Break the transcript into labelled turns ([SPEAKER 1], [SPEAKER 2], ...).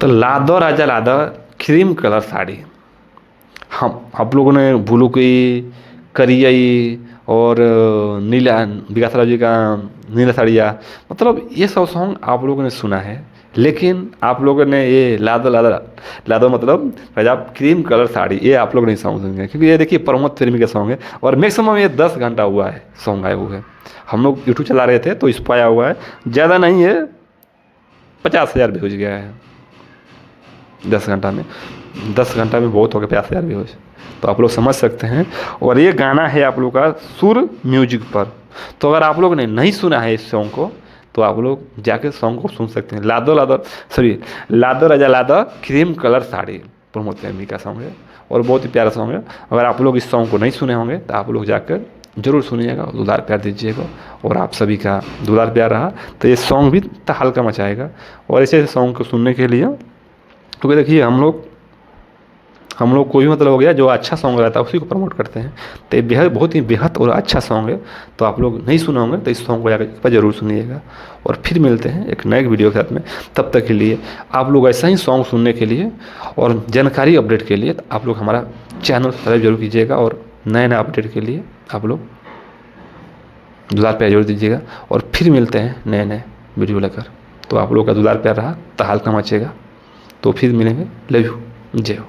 [SPEAKER 1] तो लादो राजा लादो क्रीम कलर साड़ी, हम आप लोगों ने ब्लू की, करियई और नीला, विकास राव जी का नीला साड़िया, मतलब ये सब सॉन्ग आप लोगों ने सुना है। लेकिन आप लोगों ने ये लादो लादो लादो मतलब राजा क्रीम कलर साड़ी, ये आप लोग नहीं सॉन्ग सुनेंगे, क्योंकि ये देखिए प्रमोद प्रेमी का सॉन्ग है और मैक्सिमम ये 10 घंटा हुआ है सॉन्ग आए हुए। हम लोग यूट्यूब चला रहे थे तो इस पर आया हुआ है, ज़्यादा नहीं है, 50,000 व्यूज गया है 10 घंटा में। 10 घंटा में बहुत हो गया 50,000 व्यूज, तो आप लोग समझ सकते हैं। और ये गाना है आप लोग का सुर म्यूजिक पर। तो अगर आप लोग ने नहीं सुना है इस सॉन्ग को तो आप लोग जाके सॉन्ग को सुन सकते हैं। लादो लादो, सॉरी, लादो राजा लादो क्रीम कलर साड़ी प्रमोद प्रेमी का सॉन्ग है और बहुत ही प्यारा सॉन्ग है। अगर आप लोग इस सॉन्ग को नहीं सुने होंगे तो आप लोग जाकर ज़रूर सुनिएगा, दुलार प्यार दीजिएगा। और आप सभी का दुलार प्यार रहा तो ये सॉन्ग भी हल्का मचाएगा। और ऐसे सॉन्ग को सुनने के लिए, क्योंकि देखिए हम लोग कोई भी मतलब हो गया जो अच्छा सॉन्ग रहता है उसी को प्रमोट करते हैं। तो ये बेहद, बहुत ही बेहद और अच्छा सॉन्ग है। तो आप लोग नहीं सुने होंगे तो इस सॉन्ग को जाकर एक बार जरूर सुनिएगा। और फिर मिलते हैं एक नए वीडियो के साथ में। तब तक के लिए आप लोग ऐसा ही सॉन्ग सुनने के लिए और जानकारी अपडेट के लिए आप लोग हमारा चैनल सब्सक्राइब जरूर कीजिएगा। और नए नए अपडेट के लिए आप लोग दुलार प्यार जरूर दीजिएगा। और फिर मिलते हैं नए नए वीडियो लेकर। तो आप लोग का दुलार प्यार रहा तो हल्का मचेगा। तो फिर मिलेंगे। लव यू, जय हो।